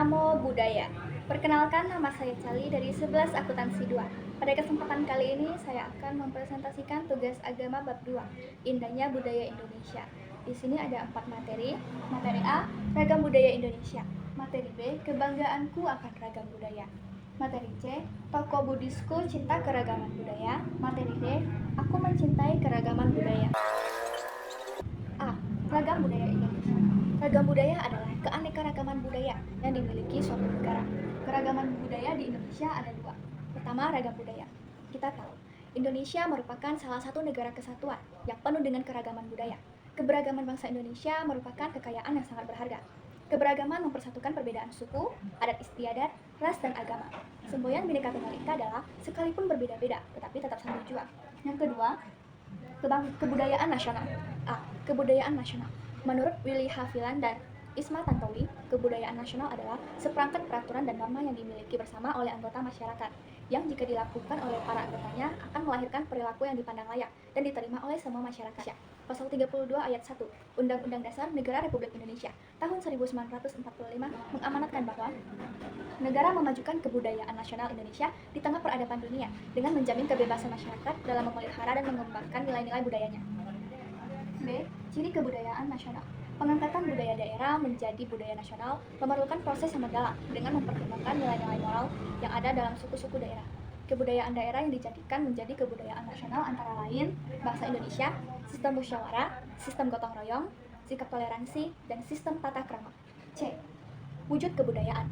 Namo Buddhaya. Perkenalkan, nama saya Cali dari 11 Akuntansi 2. Pada kesempatan kali ini saya akan mempresentasikan tugas agama bab 2, Indahnya Budaya Indonesia. Di sini ada 4 materi. Materi A, Ragam Budaya Indonesia. Materi B, Kebanggaanku akan Ragam Budaya. Materi C, Tokoh Buddhisku Cinta Keragaman Budaya. Materi D, Aku Mencintai Keragaman Budaya. A. Ragam Budaya Indonesia. Ragam budaya adalah keanekaragaman budaya yang dimiliki suatu negara. Keragaman budaya di Indonesia ada 2. Pertama, ragam budaya. Kita tahu, Indonesia merupakan salah satu negara kesatuan yang penuh dengan keragaman budaya. Keberagaman bangsa Indonesia merupakan kekayaan yang sangat berharga. Keberagaman mempersatukan perbedaan suku, adat istiadat, ras, dan agama. Semboyan Bhinneka Tunggal Ika adalah sekalipun berbeda-beda, tetapi tetap satu tujuan. Yang kedua, kebudayaan nasional. A. Kebudayaan nasional. Menurut Willy Haviland dan Isma Tantowi, kebudayaan nasional adalah seperangkat peraturan dan norma yang dimiliki bersama oleh anggota masyarakat, yang jika dilakukan oleh para anggotanya akan melahirkan perilaku yang dipandang layak dan diterima oleh semua masyarakat. Pasal 32 ayat 1 Undang-Undang Dasar Negara Republik Indonesia tahun 1945 mengamanatkan bahwa negara memajukan kebudayaan nasional Indonesia di tengah peradaban dunia dengan menjamin kebebasan masyarakat dalam memelihara dan mengembangkan nilai-nilai budayanya. B. Ciri kebudayaan nasional. Pengangkatan budaya daerah menjadi budaya nasional memerlukan proses yang mendalam dengan mempertimbangkan nilai-nilai moral yang ada dalam suku-suku daerah. Kebudayaan daerah yang dijadikan menjadi kebudayaan nasional antara lain bahasa Indonesia, sistem musyawarah, sistem gotong royong, sikap toleransi, dan sistem tata krama. C. Wujud kebudayaan.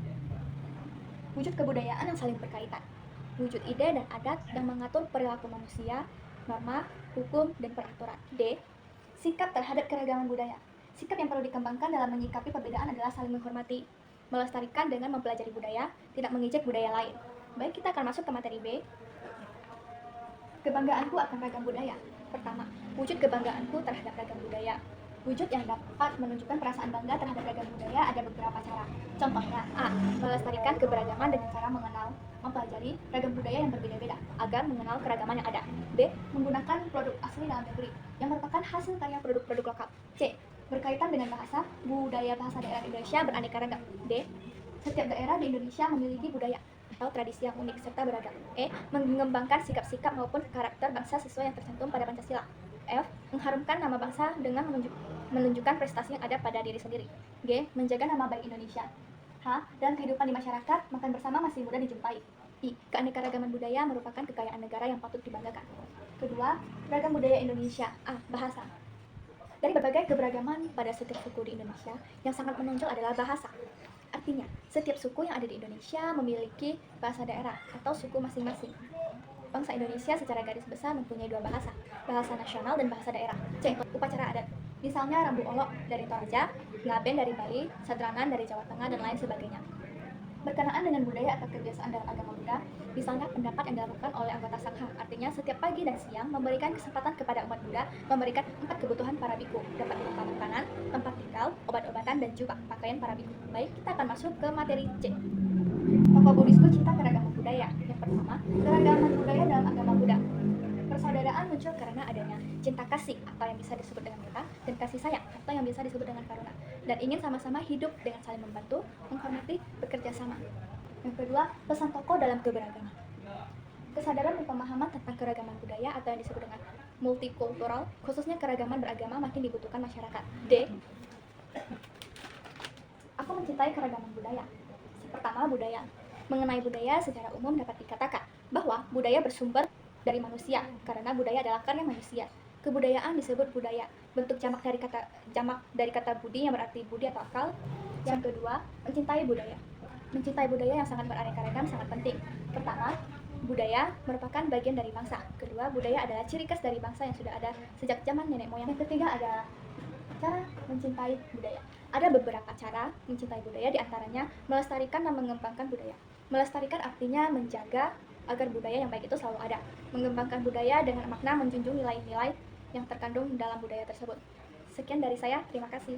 Wujud kebudayaan yang saling berkaitan. Wujud ide dan adat yang mengatur perilaku manusia, norma, hukum, dan peraturan. D. Sikap terhadap keragaman budaya. Sikap yang perlu dikembangkan dalam menyikapi perbedaan adalah saling menghormati, melestarikan dengan mempelajari budaya, tidak mengejek budaya lain. Baik, kita akan masuk ke materi B. Kebanggaanku akan ragam budaya. Pertama, wujud kebanggaanku terhadap ragam budaya. Wujud yang dapat menunjukkan perasaan bangga terhadap ragam budaya ada beberapa cara. Contohnya, A. Melestarikan keberagaman dengan cara mempelajari ragam budaya yang berbeda-beda agar mengenal keragaman yang ada. B. Menggunakan produk asli dalam negeri yang merupakan hasil karya produk-produk lokal. C. Berkaitan dengan bahasa bahasa daerah Indonesia beraneka ragam. D. Setiap daerah di Indonesia memiliki budaya atau tradisi yang unik serta beragam. E. Mengembangkan sikap-sikap maupun karakter bangsa sesuai yang tercantum pada Pancasila. F. Mengharumkan nama bangsa dengan menunjukkan prestasi yang ada pada diri sendiri. G. Menjaga nama baik Indonesia. H. Dalam kehidupan di masyarakat, makan bersama masih mudah dijumpai. I. Keanekaragaman budaya merupakan kekayaan negara yang patut dibanggakan. Kedua, ragam budaya Indonesia. A. Bahasa. Dari berbagai keberagaman pada setiap suku di Indonesia, yang sangat menonjol adalah bahasa. Artinya, setiap suku yang ada di Indonesia memiliki bahasa daerah atau suku masing-masing. Bangsa Indonesia secara garis besar mempunyai 2 bahasa, bahasa nasional dan bahasa daerah. C. Upacara adat. Misalnya Rambu Olok dari Toraja, Ngaben dari Bali, Sadranan dari Jawa Tengah, dan lain sebagainya. Berkenaan dengan budaya atau kebiasaan dalam agama Buddha, misalnya pendapat yang dilakukan oleh anggota Sangha, artinya setiap pagi dan siang memberikan kesempatan kepada umat Buddha memberikan 4 kebutuhan para biku, dapat berupa makanan, tempat tinggal, obat-obatan, dan juga pakaian para biku. Baik, kita akan masuk ke materi C. Tokoh Buddhisku Cinta Keragaman Budaya. Yang pertama, keragaman budaya dalam agama Buddha. Persaudaraan muncul karena adanya cinta kasih atau yang bisa disebut dengan metta, dan kasih sayang atau yang bisa disebut dengan karuna, dan ingin sama-sama hidup dengan saling membantu, menghormati, bekerja sama. Yang kedua, pesan tokoh dalam keberagaman. Kesadaran dan pemahaman tentang keragaman budaya atau yang disebut dengan multikultural, khususnya keragaman beragama makin dibutuhkan masyarakat. D. Aku mencintai keragaman budaya. Pertama, budaya. Mengenai budaya secara umum dapat dikatakan bahwa budaya bersumber dari manusia karena budaya adalah karya manusia. Kebudayaan disebut budaya. Bentuk jamak dari kata budi yang berarti budi atau akal. Yang kedua, mencintai budaya. Mencintai budaya yang sangat beraneka ragam sangat penting. Pertama, budaya merupakan bagian dari bangsa. Kedua, budaya adalah ciri khas dari bangsa yang sudah ada sejak zaman nenek moyang. Yang ketiga adalah cara mencintai budaya. Ada beberapa cara mencintai budaya, diantaranya melestarikan dan mengembangkan budaya. Melestarikan artinya menjaga agar budaya yang baik itu selalu ada. Mengembangkan budaya dengan makna menjunjung nilai-nilai yang terkandung dalam budaya tersebut. Sekian dari saya, terima kasih.